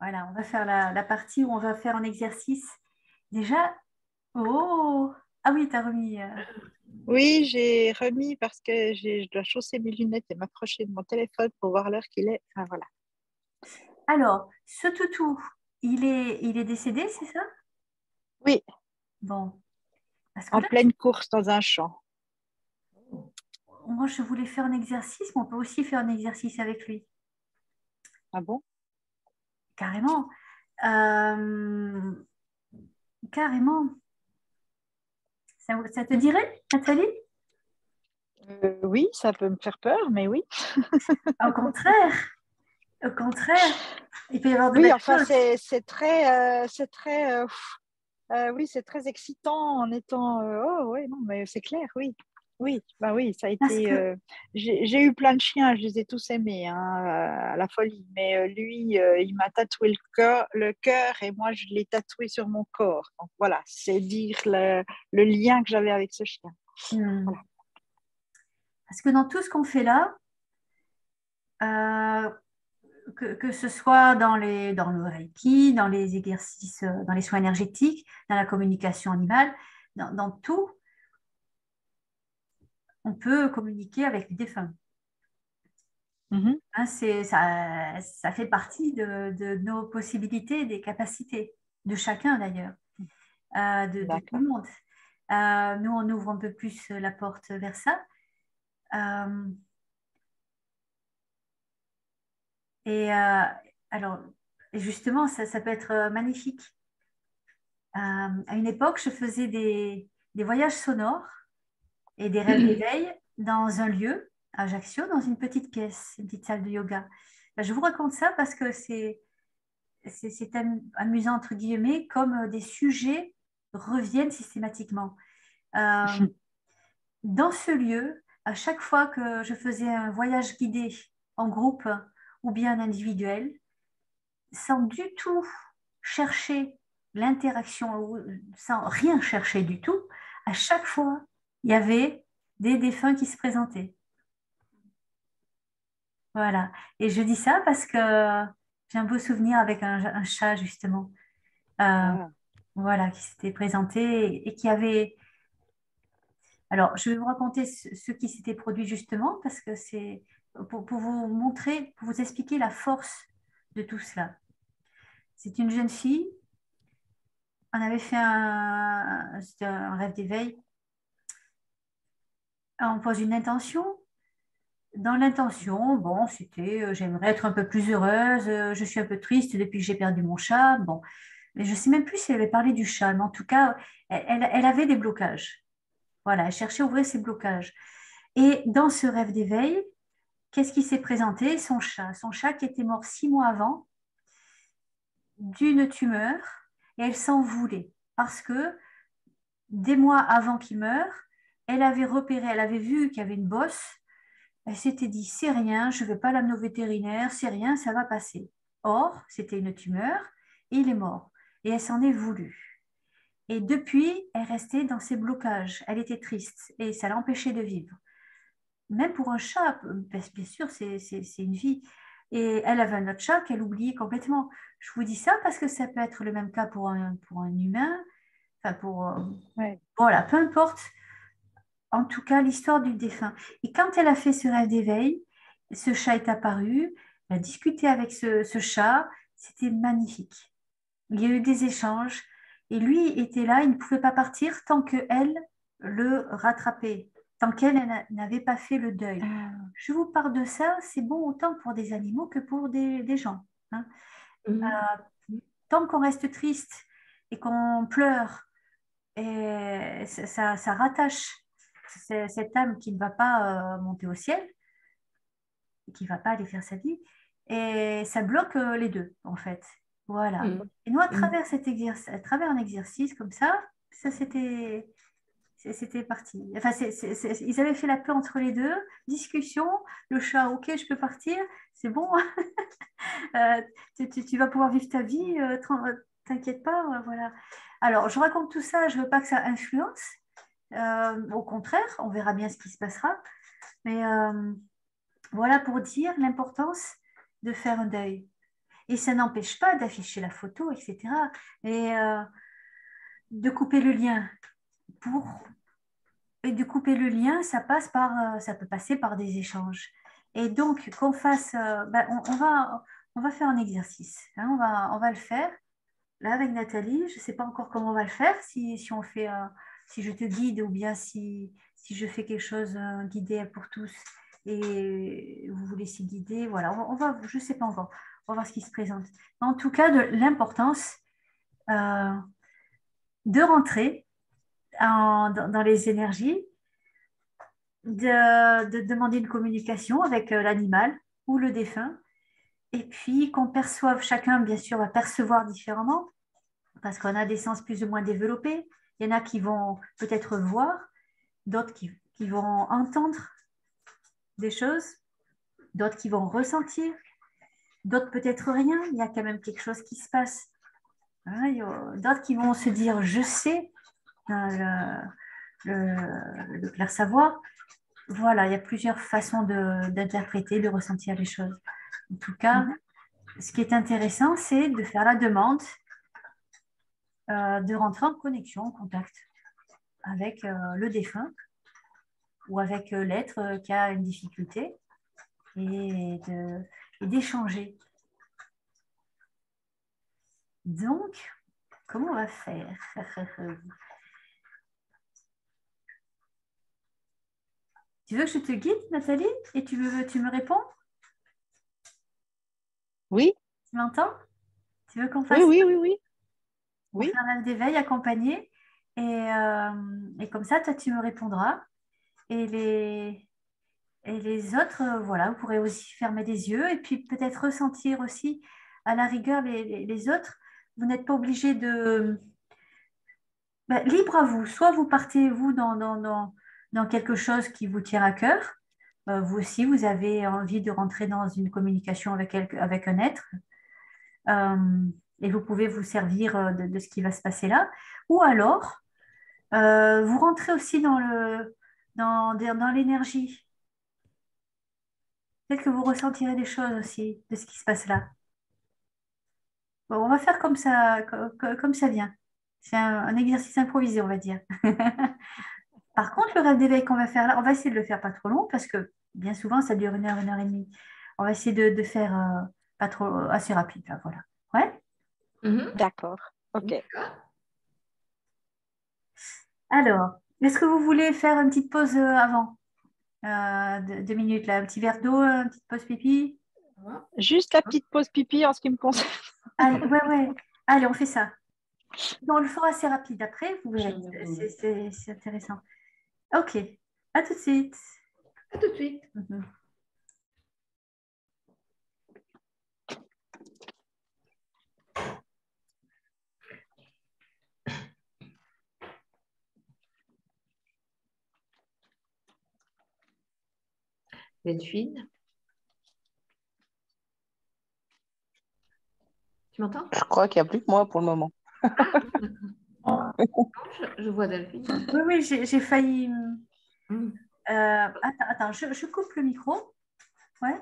Voilà, on va faire la partie où on va faire un exercice. Déjà, oh, ah oui, tu as remis. Oui, j'ai remis parce que je dois chausser mes lunettes et m'approcher de mon téléphone pour voir l'heure qu'il est. Enfin, voilà. Alors, ce toutou, il est décédé, c'est ça? Oui, Bon, parce que en là, pleine course dans un champ. moi, je voulais faire un exercice, mais on peut aussi faire un exercice avec lui, Ah bon? carrément. Euh, carrément. Ça te dirait, Nathalie? Oui, ça peut me faire peur, mais oui. Au contraire, au contraire, il peut y avoir de Oui, belles enfin, choses. oui, c'est très excitant en étant. Oh, oui, non, mais c'est clair, oui. Oui, bah oui, ça a Parce été. que, J'ai eu plein de chiens, je les ai tous aimés, hein, à la folie. Mais lui, il m'a tatoué le cœur et moi, je l'ai tatoué sur mon corps. Donc voilà, c'est dire le lien que j'avais avec ce chien. Voilà. parce que dans tout ce qu'on fait là, euh, que ce soit dans le Reiki, dans les exercices, dans les soins énergétiques, dans la communication animale, dans tout, on peut communiquer avec les défunts. Mhm. Hein, ça fait partie de nos possibilités, des capacités, de chacun d'ailleurs, de tout D'accord. le monde. Nous, on ouvre un peu plus la porte vers ça. Euh, et alors, justement, ça peut être magnifique. À une époque, je faisais des voyages sonores et des rêves d'éveil dans un lieu, à Ajaccio, dans une petite pièce, une petite salle de yoga. Ben, je vous raconte ça parce que c'est amusant, entre guillemets, comme des sujets reviennent systématiquement. Euh, dans ce lieu, à chaque fois que je faisais un voyage guidé en groupe ou bien individuel, sans du tout chercher l'interaction, ou sans rien chercher du tout, à chaque fois, il y avait des défunts qui se présentaient. Voilà. Et je dis ça parce que j'ai un beau souvenir avec un chat, justement, euh, Ah. voilà, qui s'était présenté et qui avait... Alors, je vais vous raconter ce qui s'était produit justement parce que c'est pour vous montrer, pour vous expliquer la force de tout cela. C'est une jeune fille. On avait fait c'était un rêve d'éveil. On pose une intention. Dans l'intention, bon, c'était j'aimerais être un peu plus heureuse, je suis un peu triste depuis que j'ai perdu mon chat. Bon, mais je ne sais même plus si elle avait parlé du chat, mais en tout cas, elle avait des blocages. Voilà, elle cherchait à ouvrir ses blocages. Et dans ce rêve d'éveil, qu'est-ce qui s'est présenté? Son chat qui était mort 6 mois avant d'une tumeur, et elle s'en voulait parce que des mois avant qu'il meure, elle avait repéré, elle avait vu qu'il y avait une bosse. Elle s'était dit, c'est rien, je ne vais pas l'amener au vétérinaire, c'est rien, ça va passer. Or, c'était une tumeur et il est mort. Et elle s'en est voulu. Et depuis, elle restait dans ses blocages. Elle était triste et ça l'empêchait de vivre. Même pour un chat, bien sûr, c'est une vie. Et elle avait un autre chat qu'elle oubliait complètement. Je vous dis ça parce que ça peut être le même cas pour un humain. Enfin, Ouais. voilà, peu importe. En tout cas, l'histoire du défunt. Et quand elle a fait ce rêve d'éveil, ce chat est apparu, elle a discuté avec ce chat, c'était magnifique. Il y a eu des échanges et lui était là, il ne pouvait pas partir tant qu'elle le rattrapait, tant qu'elle n'avait pas fait le deuil. Ah. Je vous parle de ça, c'est bon autant pour des animaux que pour des gens, hein. Mhm. Tant qu'on reste triste et qu'on pleure, et ça rattache cette âme qui ne va pas monter au ciel, qui ne va pas aller faire sa vie, et ça bloque les deux, en fait. Voilà. Mhm. Et nous, à Mhm. travers à travers un exercice comme ça c'était parti. Enfin, ils avaient fait la paix entre les deux, discussion, le chat, ok, je peux partir, c'est bon, euh, tu vas pouvoir vivre ta vie, t'inquiète pas, voilà. Alors, je raconte tout ça, je veux pas que ça influence. Au contraire, on verra bien ce qui se passera. Mais voilà pour dire l'importance de faire un deuil. Et ça n'empêche pas d'afficher la photo, etc. Et de couper le lien. Pour... Et de couper le lien, ça peut passer par des échanges. Et donc, qu'on fasse, on va faire un exercice. Hein, on va le faire. Là, avec Nathalie, je ne sais pas encore comment on va le faire, si on fait, si je te guide ou bien si je fais quelque chose guidé pour tous et vous vous laissez guider. Voilà, je ne sais pas encore. On va voir ce qui se présente. En tout cas, de l'importance euh, de rentrer dans les énergies, de demander une communication avec l'animal ou le défunt, et puis qu'on perçoive, chacun, bien sûr, va percevoir différemment parce qu'on a des sens plus ou moins développés. Il y en a qui vont peut-être voir, d'autres qui vont entendre des choses, d'autres qui vont ressentir, d'autres peut-être rien. Il y a quand même quelque chose qui se passe. Hein, d'autres qui vont se dire je sais, le clair savoir. Voilà, il y a plusieurs façons d'interpréter, de ressentir les choses. En tout cas, ce qui est intéressant, c'est de faire la demande, de rentrer en connexion, en contact avec le défunt ou avec l'être qui a une difficulté et d'échanger. Donc, comment on va faire? Tu veux que je te guide, Nathalie? Et tu me réponds? Oui, Tu m'entends? Tu veux qu'on oui, fasse oui, oui, oui. pour Oui, faire un d'éveil accompagné et comme ça, toi, tu me répondras. Et et les autres, voilà, vous pourrez aussi fermer les yeux et puis peut-être ressentir aussi, à la rigueur, les autres. Vous n'êtes pas obligé de... Ben, libre à vous. Soit vous partez, vous, dans quelque chose qui vous tient à cœur. Vous aussi, vous avez envie de rentrer dans une communication avec un être. Euh, et vous pouvez vous servir de ce qui va se passer là. Ou alors, vous rentrez aussi dans l'énergie. Peut-être que vous ressentirez des choses aussi de ce qui se passe là. Bon, on va faire comme ça, comme ça vient. C'est un exercice improvisé, on va dire. Par contre, le rêve d'éveil qu'on va faire là, on va essayer de le faire pas trop long parce que bien souvent, ça dure une heure et demie. On va essayer de faire pas trop, assez rapide, là, voilà. Ouais. Mhm. d'accord. OK. D'accord. Alors, est-ce que vous voulez faire une petite pause avant? 2 minutes, là, un petit verre d'eau, une petite pause pipi? Juste la petite pause pipi en ce qui me concerne. Allez, ouais, ouais. Allez, on fait ça. On le fera assez rapide après, vous verrez. C'est intéressant. Ok, à tout de suite. À tout de suite. Mhm. Delphine, tu m'entends? Je crois qu'il n'y a plus que moi pour le moment. Non, je vois Delphine. Oui, oui, j'ai failli. Mhm. Attends, je coupe le micro. Ouais.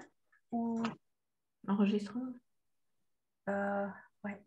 Ou, Enregistrement. euh, ouais.